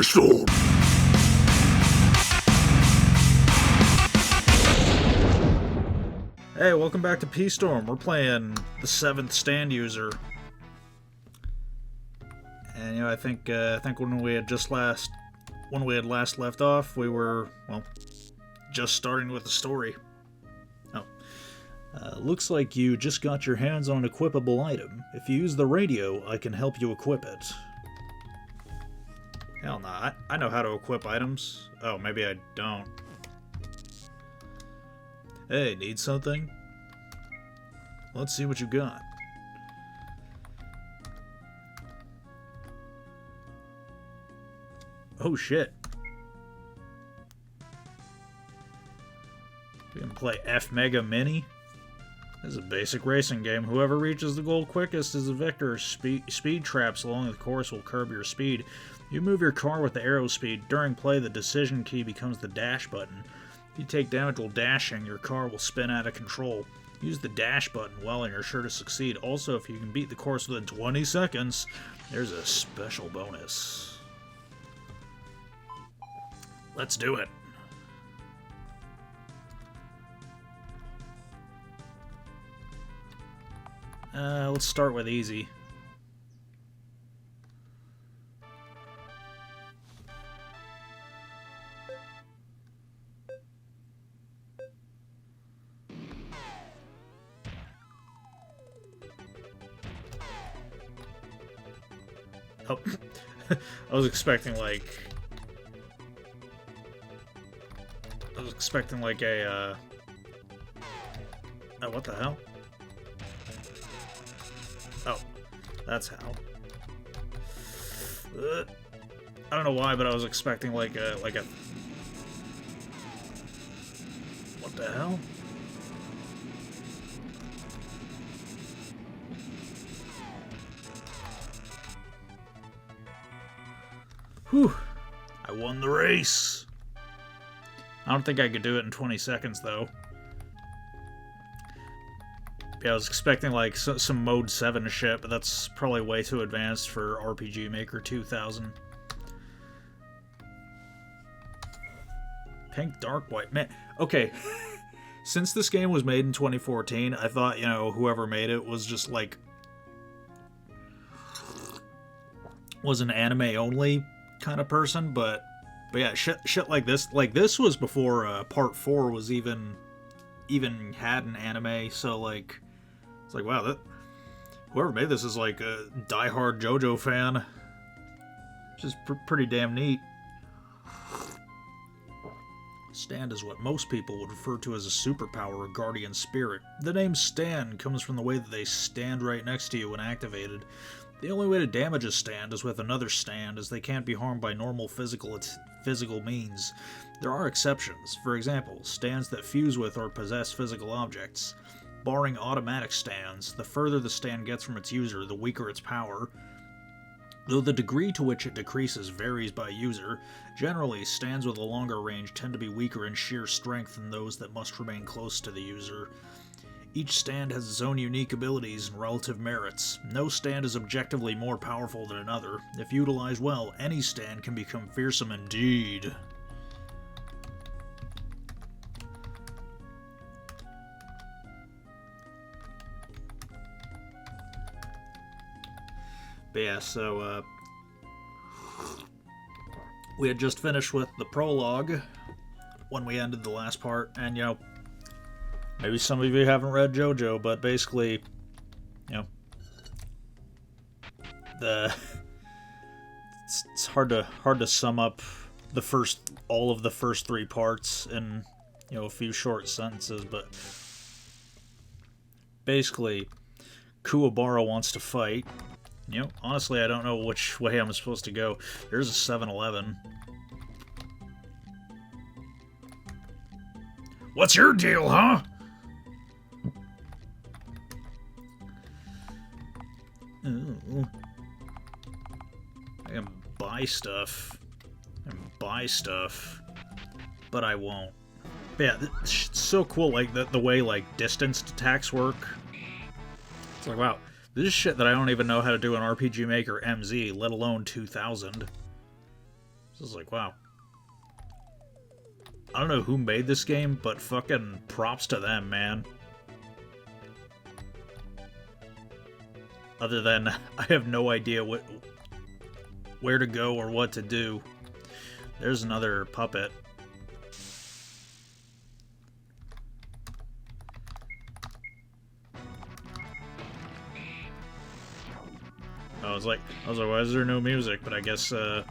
P-Storm! Hey, welcome back to P-Storm. We're playing the 7th stand user. And, I think when we had last left off, we were, well, just starting with the story. Looks like you just got your hands on an equipable item. If you use the radio, I can help you equip it. Hell nah, I know how to equip items. Oh, maybe I don't. Hey, need something? Let's see what you got. Oh shit. We can play F Mega Mini? This is a basic racing game. Whoever reaches the goal quickest is the victor. Speed traps along the course will curb your speed. You move your car with the arrow speed. During play, the decision key becomes the dash button. If you take damage while dashing, your car will spin out of control. Use the dash button well and you're sure to succeed. Also, if you can beat the course within 20 seconds, there's a special bonus. Let's do it. Let's start with easy. Oh, I was expecting like a, oh, what the hell? Oh, that's how. I don't know why, but I was expecting like a, what the hell? Whew, I won the race. I don't think I could do it in 20 seconds, though. Yeah, I was expecting, like, some Mode 7 shit, but that's probably way too advanced for RPG Maker 2000. Pink, dark, white. Man, okay. Since this game was made in 2014, I thought, whoever made it was just, like, was an anime-only kind of person, but yeah, shit like this was before Part 4 was even had an anime, so, like, it's like, wow, whoever made this is like a diehard JoJo fan, which is pretty damn neat. Stand is what most people would refer to as a superpower or guardian spirit. The name stand comes from the way that they stand right next to you when activated. The only way to damage a stand is with another stand, as they can't be harmed by normal physical means. There are exceptions. For example, stands that fuse with or possess physical objects. Barring automatic stands, the further the stand gets from its user, the weaker its power. Though the degree to which it decreases varies by user, generally, stands with a longer range tend to be weaker in sheer strength than those that must remain close to the user. Each stand has its own unique abilities and relative merits. No stand is objectively more powerful than another. If utilized well, any stand can become fearsome indeed. But yeah, so, we had just finished with the prologue when we ended the last part, and, maybe some of you haven't read JoJo, but basically, it's hard to sum up all of the first 3 parts in, a few short sentences, but basically, Kuwabara wants to fight. Honestly, I don't know which way I'm supposed to go. There's a 7-Eleven. What's your deal, huh? Ooh. I can buy stuff. But I won't. But yeah, it's so cool, like, the way, like, distanced attacks work. It's like, wow. This is shit that I don't even know how to do in RPG Maker MZ, let alone 2000. This is like, wow. I don't know who made this game, but fucking props to them, man. Other than, I have no idea where to go or what to do. There's another puppet. I was like, why is there no music? But I guess, you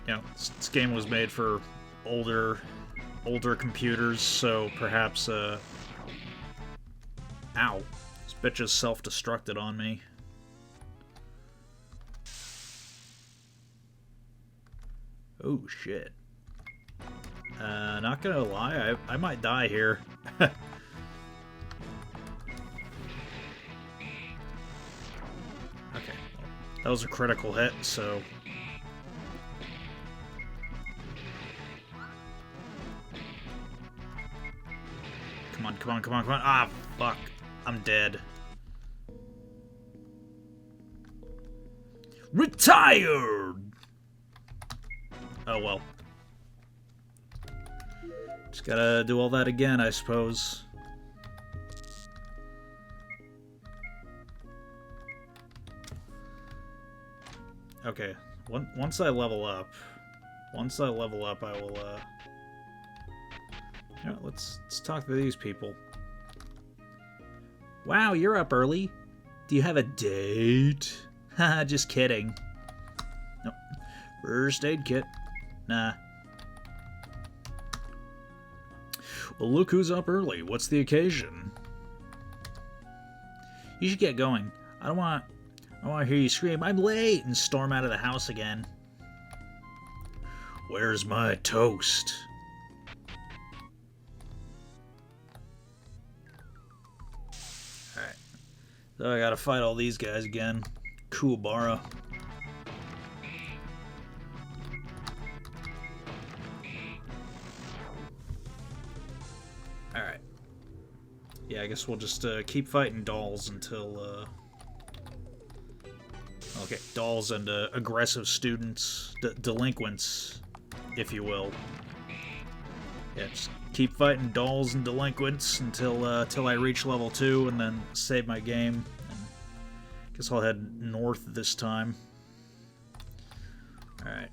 know, this game was made for older computers, so perhaps, ow. This bitch just self-destructed on me. Oh, shit. Not gonna lie, I might die here. Okay, that was a critical hit, so... Come on, come on, come on, come on. Ah, fuck. I'm dead. Retired! Oh, well. Just gotta do all that again, I suppose. Okay, once I level up, I will, you know, let's talk to these people. Wow, you're up early. Do you have a date? Haha, just kidding. Nope. First aid kit. Nah. Well, look who's up early. What's the occasion? You should get going. I don't want to hear you scream, "I'm late!" and storm out of the house again. Where's my toast? Alright. So I gotta fight all these guys again. Kuwabara. Alright. Yeah, I guess we'll just keep fighting dolls until... Okay, dolls and aggressive students, delinquents, if you will. Yeah, just keep fighting dolls and delinquents until I reach level 2 and then save my game. And guess I'll head north this time. Alright.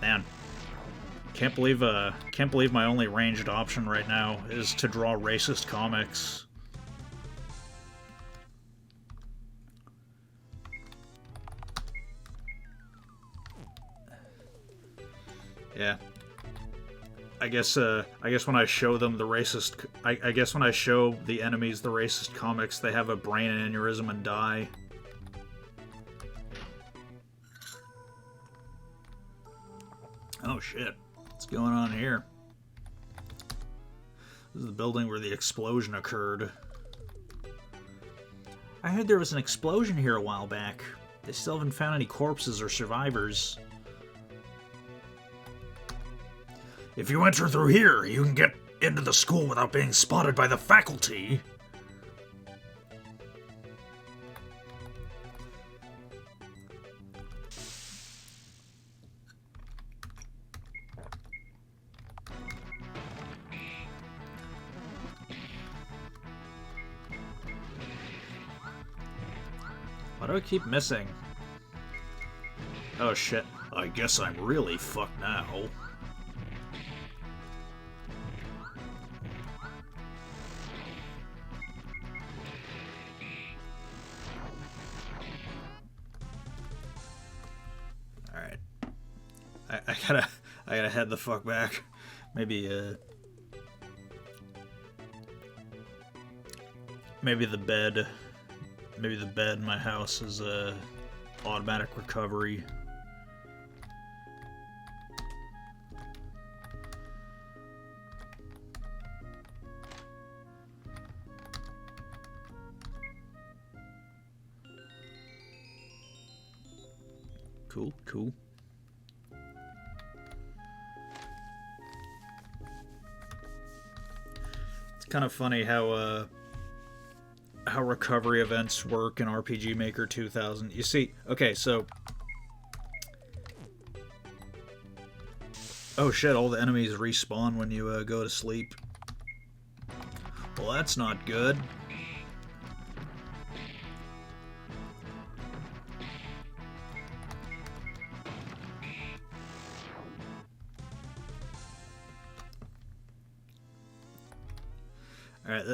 Man, can't believe my only ranged option right now is to draw racist comics. Yeah. I guess when I show them the racist, I guess when I show the enemies the racist comics, they have a brain aneurysm and die. Oh shit, what's going on here? This is the building where the explosion occurred. I heard there was an explosion here a while back. They still haven't found any corpses or survivors. If you enter through here, you can get into the school without being spotted by the faculty. Why do I keep missing? Oh shit. I guess I'm really fucked now. Alright. I gotta head the fuck back. Maybe the bed in my house is automatic recovery. Cool. kind of funny how recovery events work in RPG Maker 2000. You see, okay, so... Oh shit, all the enemies respawn when you go to sleep. Well, that's not good. Alright,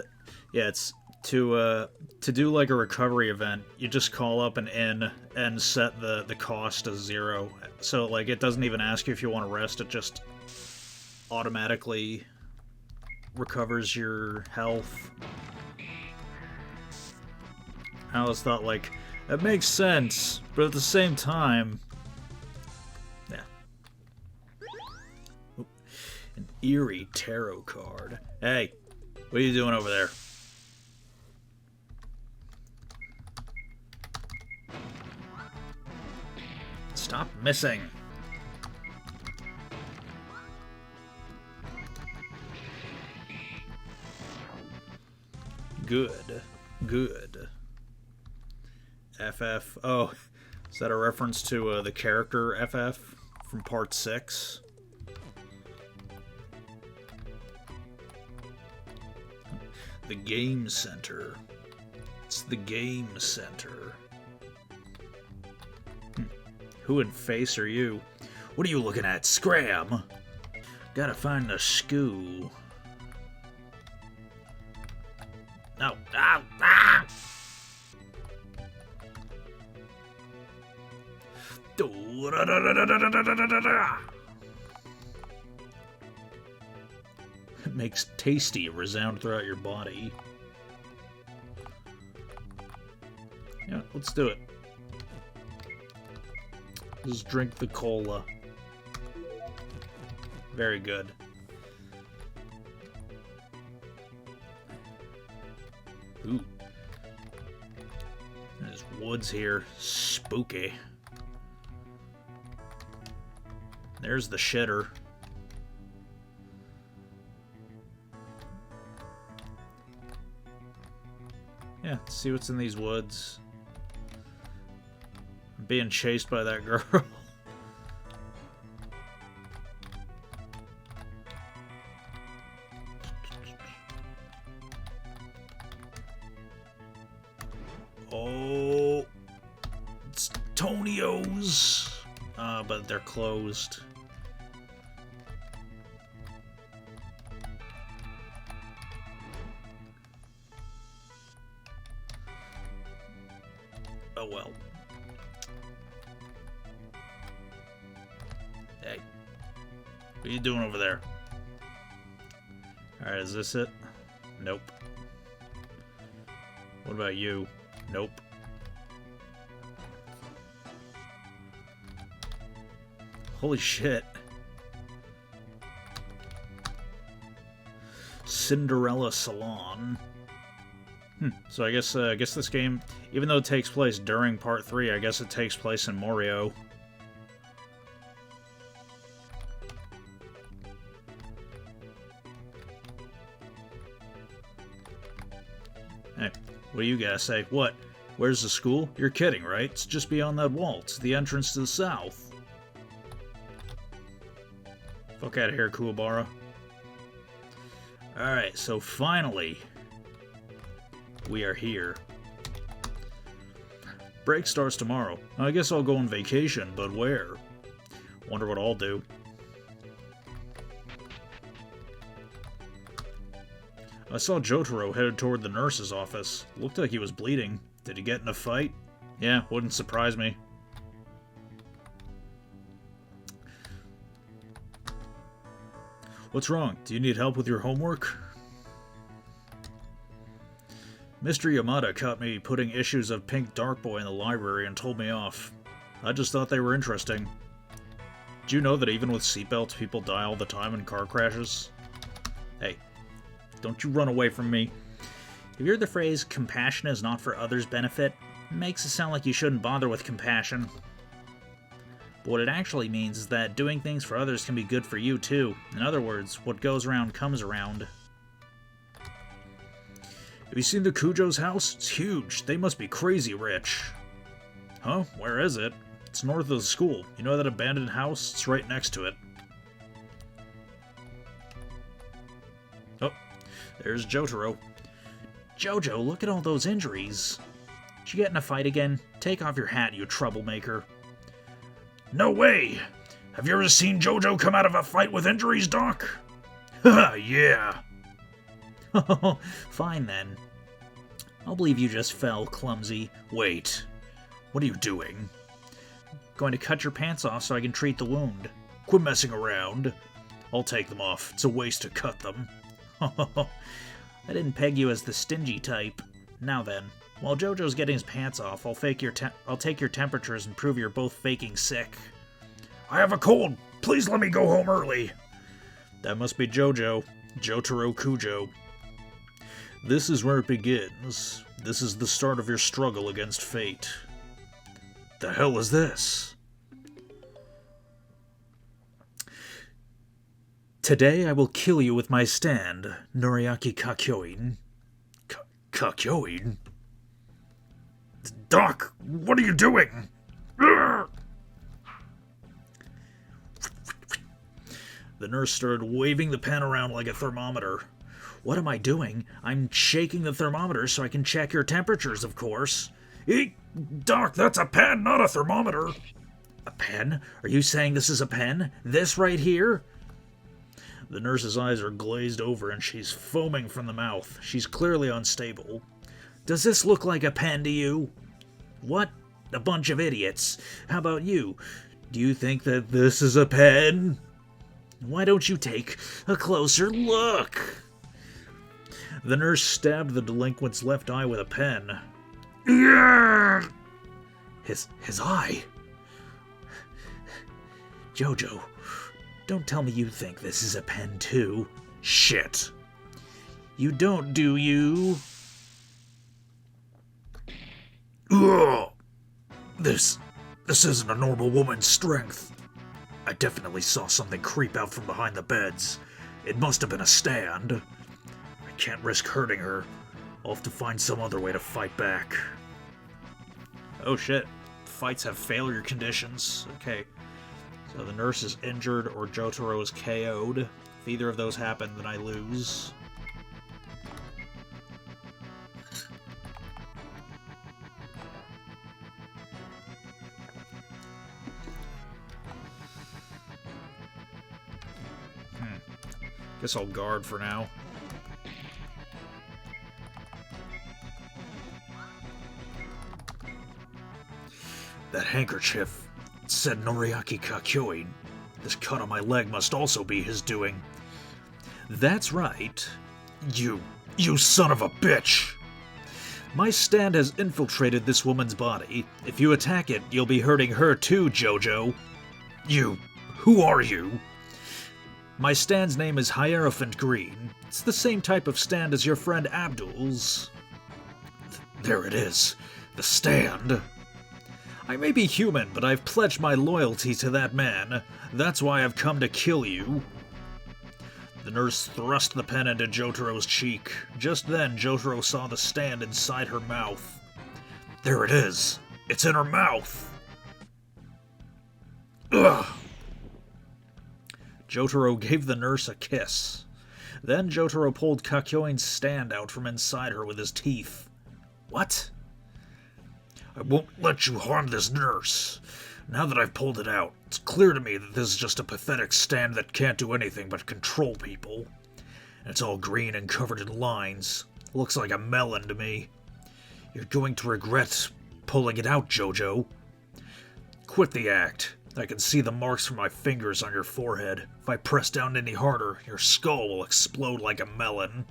yeah, it's to do like a recovery event, you just call up an inn and set the cost to 0. So like it doesn't even ask you if you want to rest, it just automatically recovers your health. I always thought like that makes sense, but at the same time, yeah. Ooh, an eerie tarot card. Hey, what are you doing over there? Stop missing. Good. Good. FF. Oh, is that a reference to the character FF from Part 6? The Game Center. It's the Game Center. Who in face are you? What are you looking at? Scram! Gotta find the skoo. No. Ah! Ah! It makes tasty resound throughout your body. Yeah, let's do it. Just drink the cola. Very good. Ooh. There's woods here. Spooky. There's the shitter. Yeah, let's see what's in these woods. I'm being chased by that girl. Oh, it's Tonio's. But they're closed. Oh well. Hey, what are you doing over there? Alright, is this it? Nope. What about you? Nope. Holy shit. Cinderella Salon. So I guess this game, even though it takes place during Part 3, I guess it takes place in Morio. Hey, what do you guys say? What? Where's the school? You're kidding, right? It's just beyond that wall. It's the entrance to the south. Fuck out of here, Kuwabara. Alright, so finally, we are here. Break starts tomorrow. I guess I'll go on vacation, but where? Wonder what I'll do. I saw Jotaro headed toward the nurse's office. Looked like he was bleeding. Did he get in a fight? Yeah, wouldn't surprise me. What's wrong? Do you need help with your homework? Mr. Yamada caught me putting issues of Pink Dark Boy in the library and told me off. I just thought they were interesting. Do you know that even with seatbelts, people die all the time in car crashes? Hey, don't you run away from me. If you heard the phrase, compassion is not for others' benefit, it makes it sound like you shouldn't bother with compassion. But what it actually means is that doing things for others can be good for you too. In other words, what goes around comes around. Have you seen the Cujo's house? It's huge. They must be crazy rich. Huh? Where is it? It's north of the school. You know that abandoned house? It's right next to it. Oh, there's Jotaro. Jojo, look at all those injuries. Did you get in a fight again? Take off your hat, you troublemaker. No way! Have you ever seen Jojo come out of a fight with injuries, Doc? Haha, yeah. Fine then. I'll believe you just fell, clumsy. Wait. What are you doing? Going to cut your pants off so I can treat the wound. Quit messing around. I'll take them off. It's a waste to cut them. I didn't peg you as the stingy type. Now then, while Jojo's getting his pants off, I'll take your temperatures and prove you're both faking sick. I have a cold. Please let me go home early. That must be Jotaro Kujo. This is where it begins. This is the start of your struggle against fate. The hell is this? Today I will kill you with my stand, Noriaki Kakyoin. Kakyoin? Doc, what are you doing? The nurse started waving the pen around like a thermometer. What am I doing? I'm shaking the thermometer so I can check your temperatures, of course. Doc, that's a pen, not a thermometer. A pen? Are you saying this is a pen? This right here? The nurse's eyes are glazed over and she's foaming from the mouth. She's clearly unstable. Does this look like a pen to you? What? A bunch of idiots. How about you? Do you think that this is a pen? Why don't you take a closer look? The nurse stabbed the delinquent's left eye with a pen. His eye? Jojo, don't tell me you think this is a pen too. Shit. You don't, do you? Ugh. This isn't a normal woman's strength. I definitely saw something creep out from behind the beds. It must have been a stand. I can't risk hurting her. I'll have to find some other way to fight back. Oh shit. Fights have failure conditions. Okay. So the nurse is injured or Jotaro is KO'd. If either of those happen, then I lose. Guess I'll guard for now. That handkerchief said Noriaki Kakyoin. This cut on my leg must also be his doing. That's right. You son of a bitch! My stand has infiltrated this woman's body. If you attack it, you'll be hurting her too, Jojo. Who are you? My stand's name is Hierophant Green. It's the same type of stand as your friend Abdul's. There it is. The stand. I may be human, but I've pledged my loyalty to that man. That's why I've come to kill you. The nurse thrust the pen into Jotaro's cheek. Just then, Jotaro saw the stand inside her mouth. There it is. It's in her mouth. Ugh. Jotaro gave the nurse a kiss. Then Jotaro pulled Kakyoin's stand out from inside her with his teeth. What? I won't let you harm this nurse. Now that I've pulled it out, it's clear to me that this is just a pathetic stand that can't do anything but control people. And it's all green and covered in lines. Looks like a melon to me. You're going to regret pulling it out, Jojo. Quit the act. I can see the marks from my fingers on your forehead. If I press down any harder, your skull will explode like a melon.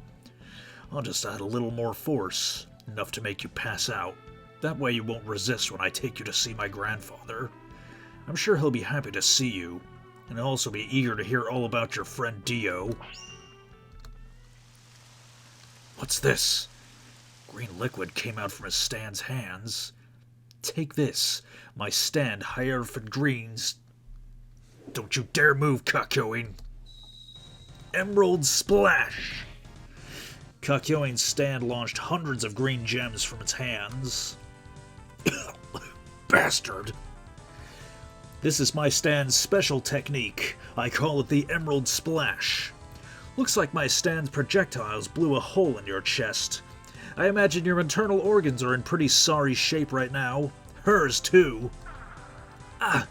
I'll just add a little more force, enough to make you pass out. That way you won't resist when I take you to see my grandfather. I'm sure he'll be happy to see you, and he'll also be eager to hear all about your friend Dio. What's this? Green liquid came out from his stand's hands. Take this, my stand, Hierophant Green's. Don't you dare move, Kakyoin. Emerald Splash! Kakyoin's stand launched hundreds of green gems from its hands. Bastard! This is my stand's special technique. I call it the Emerald Splash. Looks like my stand's projectiles blew a hole in your chest. I imagine your internal organs are in pretty sorry shape right now. Hers too. Ah!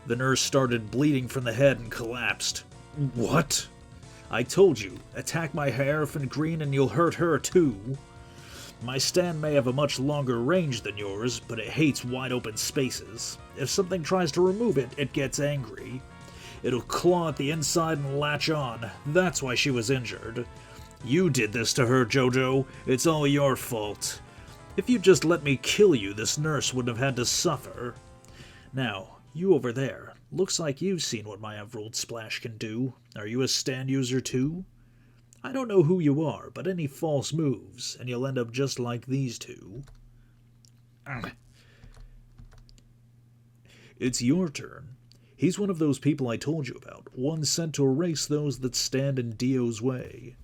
The nurse started bleeding from the head and collapsed. What? I told you, attack my Hierophant green and you'll hurt her too. My stand may have a much longer range than yours, but it hates wide open spaces. If something tries to remove it, it gets angry. It'll claw at the inside and latch on. That's why she was injured. You did this to her, JoJo. It's all your fault. If you'd just let me kill you, this nurse wouldn't have had to suffer. Now, you over there. Looks like you've seen what my Emerald Splash can do. Are you a stand user too? I don't know who you are, but any false moves, and you'll end up just like these two. It's your turn. He's one of those people I told you about, one sent to erase those that stand in Dio's way.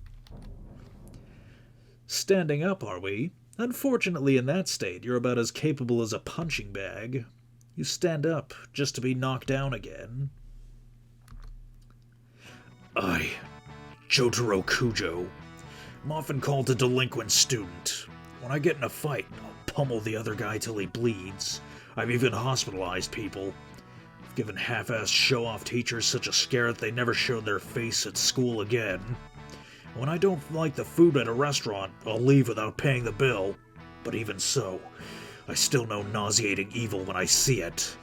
Standing up, are we? Unfortunately, in that state, you're about as capable as a punching bag. You stand up just to be knocked down again. Jotaro Kujo. I'm often called a delinquent student. When I get in a fight, I'll pummel the other guy till he bleeds. I've even hospitalized people. I've given half-assed show-off teachers such a scare that they never showed their face at school again. When I don't like the food at a restaurant, I'll leave without paying the bill. But even so, I still know nauseating evil when I see it.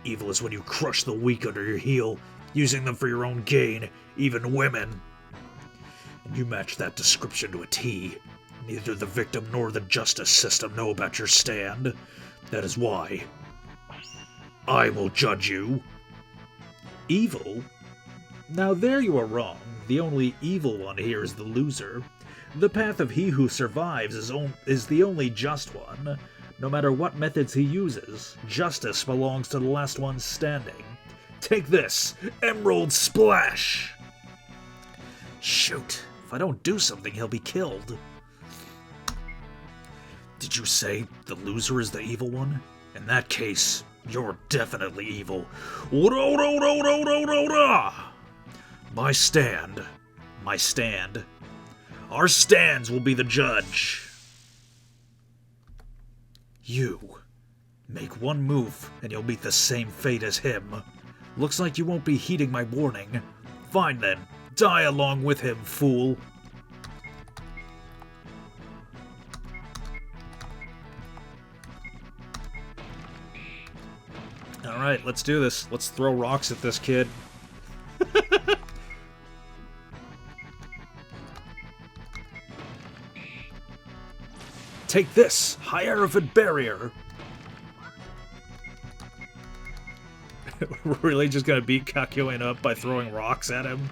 Evil is when you crush the weak under your heel, using them for your own gain, even women. And you match that description to a T. Neither the victim nor the justice system know about your stand. That is why I will judge you. Evil? Now there you are wrong. The only evil one here is the loser. The path of he who survives is the only just one. No matter what methods he uses, justice belongs to the last one standing. Take this, Emerald Splash! Shoot, if I don't do something, he'll be killed. Did you say the loser is the evil one? In that case, you're definitely evil. My stand. Our stands will be the judge. You. Make one move, and you'll meet the same fate as him. Looks like you won't be heeding my warning. Fine then. Die along with him, fool. Alright, let's do this. Let's throw rocks at this kid. Take this, Hierophant barrier. We're really just gonna beat Kakyoin up by throwing rocks at him?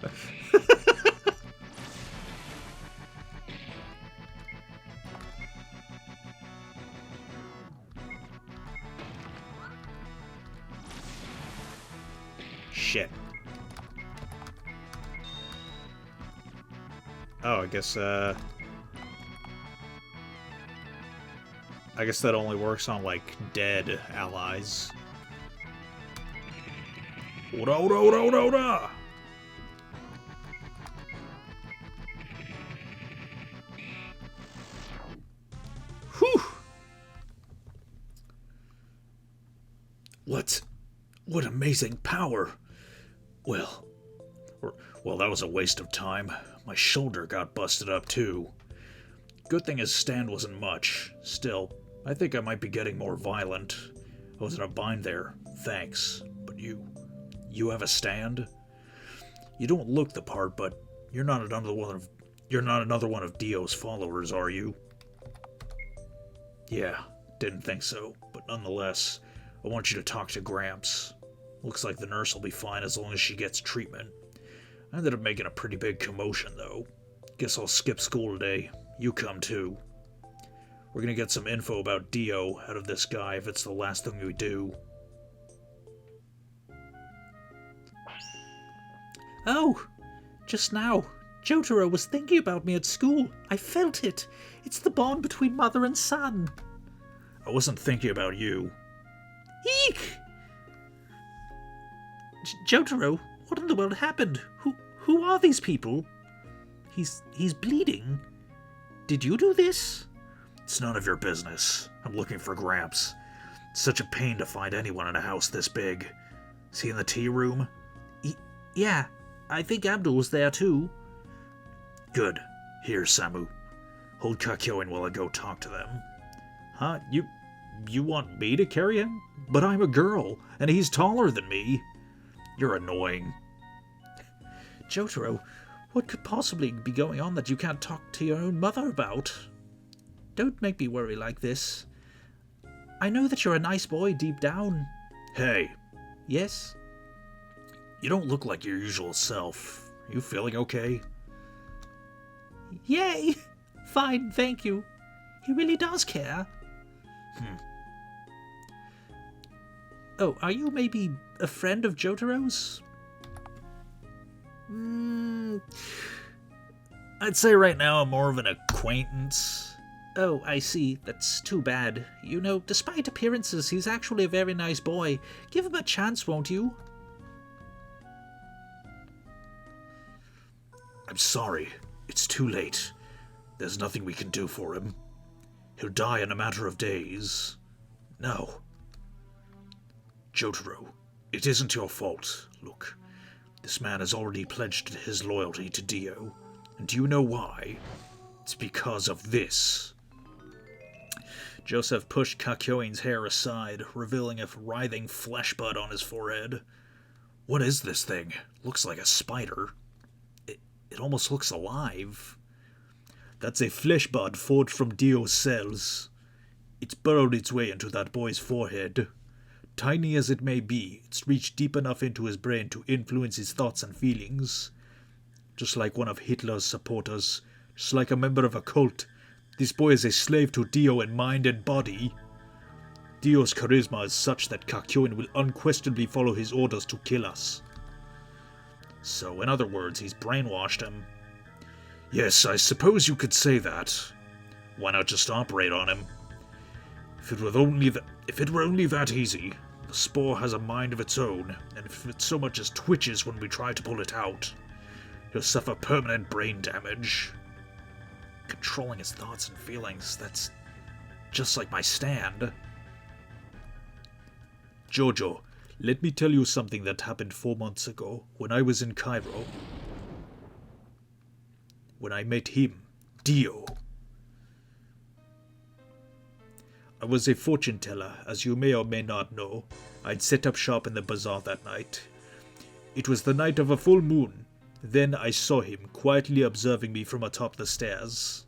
Shit. Oh, I guess that only works on, like, dead allies. Whew! What amazing power! Well, that was a waste of time. My shoulder got busted up, too. Good thing his stand wasn't much. Still, I think I might be getting more violent. I was in a bind there, thanks. But you have a stand? You don't look the part, but you're not another one of Dio's followers, are you? Yeah, didn't think so, but nonetheless, I want you to talk to Gramps. Looks like the nurse will be fine as long as she gets treatment. I ended up making a pretty big commotion, though. Guess I'll skip school today. You come too. We're gonna get some info about Dio out of this guy if it's the last thing we do. Oh, just now. Jotaro was thinking about me at school. I felt it. It's the bond between mother and son. I wasn't thinking about you. Eek! Jotaro, what in the world happened? Who are these people? He's bleeding. Did you do this? It's none of your business. I'm looking for Gramps. It's such a pain to find anyone in a house this big. Is he in the tea room? Yeah, I think Abdul's there too. Good. Here, Samu. Hold Kakyoin while I go talk to them. Huh? You want me to carry him? But I'm a girl, and he's taller than me. You're annoying. Jotaro, what could possibly be going on that you can't talk to your own mother about? Don't make me worry like this. I know that you're a nice boy deep down. Hey. Yes? You don't look like your usual self. You feeling okay? Yay! Fine, thank you. He really does care. Oh, are you maybe a friend of Jotaro's? I'd say right now I'm more of an acquaintance. Oh, I see. That's too bad. You know, despite appearances, he's actually a very nice boy. Give him a chance, won't you? I'm sorry. It's too late. There's nothing we can do for him. He'll die in a matter of days. No. Jotaro, it isn't your fault. Look, this man has already pledged his loyalty to Dio. And do you know why? It's because of this. Joseph pushed Kakyoin's hair aside, revealing a writhing flesh bud on his forehead. What is this thing? Looks like a spider. It almost looks alive. That's a flesh bud forged from Dio's cells. It's burrowed its way into that boy's forehead. Tiny as it may be, it's reached deep enough into his brain to influence his thoughts and feelings. Just like one of Hitler's supporters, just like a member of a cult, this boy is a slave to Dio in mind and body. Dio's charisma is such that Kakyoin will unquestionably follow his orders to kill us. So, in other words, he's brainwashed him. Yes, I suppose you could say that. Why not just operate on him? If it were only that easy. The spore has a mind of its own, and if it so much as twitches when we try to pull it out, he'll suffer permanent brain damage. Controlling his thoughts and feelings, that's just like my stand. JoJo, let me tell you something that happened 4 months ago, when I was in Cairo. When I met him, Dio. I was a fortune teller, as you may or may not know. I'd set up shop in the bazaar that night. It was the night of a full moon. Then I saw him, quietly observing me from atop the stairs.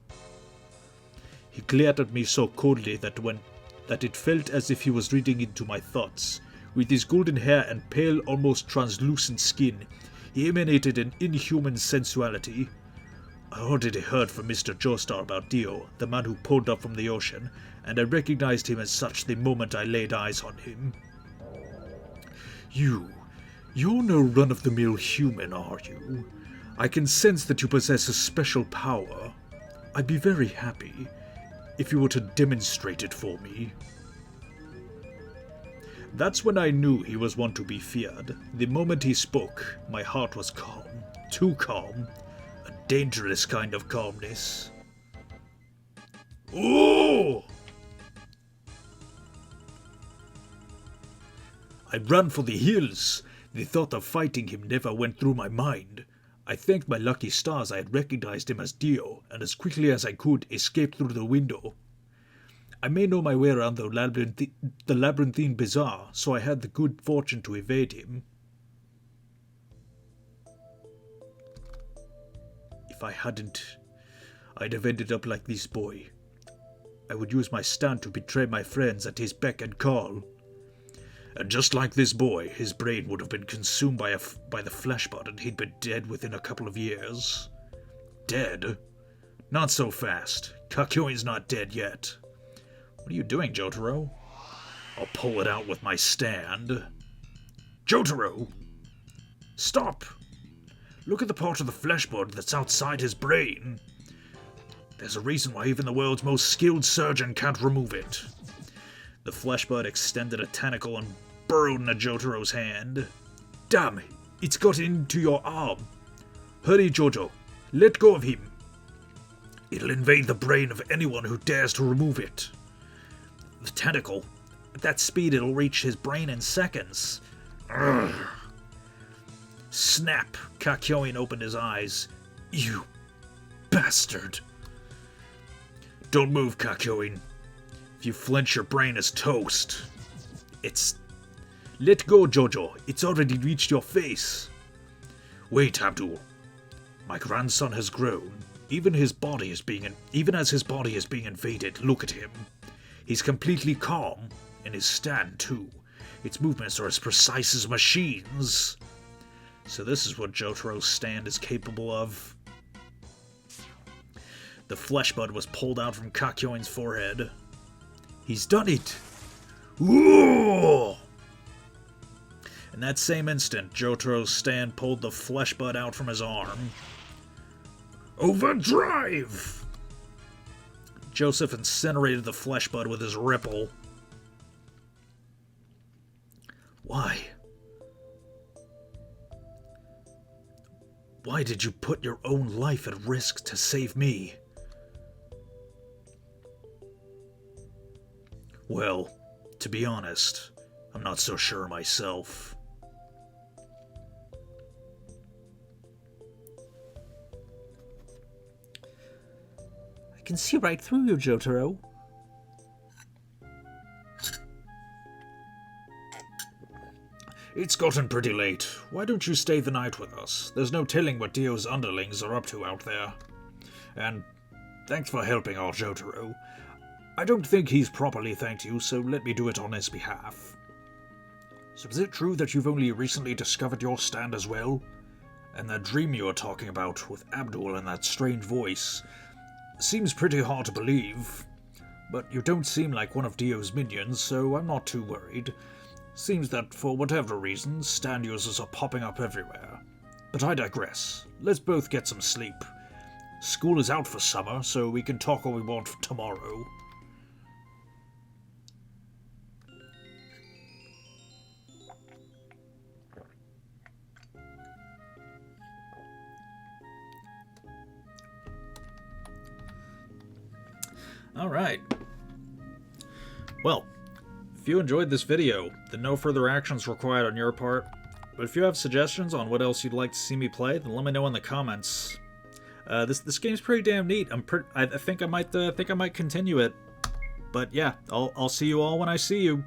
He glared at me so coldly that it felt as if he was reading into my thoughts. With his golden hair and pale, almost translucent skin, he emanated an inhuman sensuality. I already heard from Mr. Joestar about Dio, the man who pulled up from the ocean, and I recognized him as such the moment I laid eyes on him. You're no run-of-the-mill human, are you? I can sense that you possess a special power. I'd be very happy if you were to demonstrate it for me. That's when I knew he was one to be feared. The moment he spoke, my heart was calm. Too calm. A dangerous kind of calmness. Ooh! I ran for the hills. The thought of fighting him never went through my mind. I thanked my lucky stars I had recognized him as Dio, and as quickly as I could, escaped through the window. I may know my way around the labyrinthine bazaar, so I had the good fortune to evade him. If I hadn't, I'd have ended up like this boy. I would use my stand to betray my friends at his beck and call. And just like this boy, his brain would have been consumed by the flesh bud, and he'd been dead within a couple of years. Dead? Not so fast. Kakyoin's not dead yet. What are you doing, Jotaro? I'll pull it out with my stand. Jotaro! Stop! Look at the part of the flesh bud that's outside his brain. There's a reason why even the world's most skilled surgeon can't remove it. The flesh bud extended a tentacle and burrowed into Jotaro's hand. Damn, it's got into your arm. Hurry, JoJo. Let go of him. It'll invade the brain of anyone who dares to remove it. The tentacle. At that speed, it'll reach his brain in seconds. Urgh. Snap! Kakyoin opened his eyes. You bastard. Don't move, Kakyoin. If you flinch, your brain is toast. Let go, JoJo. It's already reached your face. Wait, Abdul. My grandson has grown. Even as his body is being invaded, look at him. He's completely calm, and his stand too. Its movements are as precise as machines. So this is what Jotaro's stand is capable of. The flesh bud was pulled out from Kakyoin's forehead. He's done it! Ooh! In that same instant, Jotaro's stand pulled the flesh bud out from his arm. Overdrive! Joseph incinerated the flesh bud with his ripple. Why? Why did you put your own life at risk to save me? Well, to be honest, I'm not so sure myself. I can see right through you, Jotaro. It's gotten pretty late. Why don't you stay the night with us? There's no telling what Dio's underlings are up to out there. And thanks for helping our Jotaro. I don't think he's properly thanked you, so let me do it on his behalf. So is it true that you've only recently discovered your stand as well? And that dream you were talking about with Abdul and that strange voice seems pretty hard to believe. But you don't seem like one of Dio's minions, so I'm not too worried. Seems that for whatever reason, stand users are popping up everywhere. But I digress. Let's both get some sleep. School is out for summer, so we can talk all we want tomorrow. Alright. Well, if you enjoyed this video, then no further actions required on your part. But if you have suggestions on what else you'd like to see me play, then let me know in the comments. This game's pretty damn neat. I think I might continue it. But yeah, I'll see you all when I see you.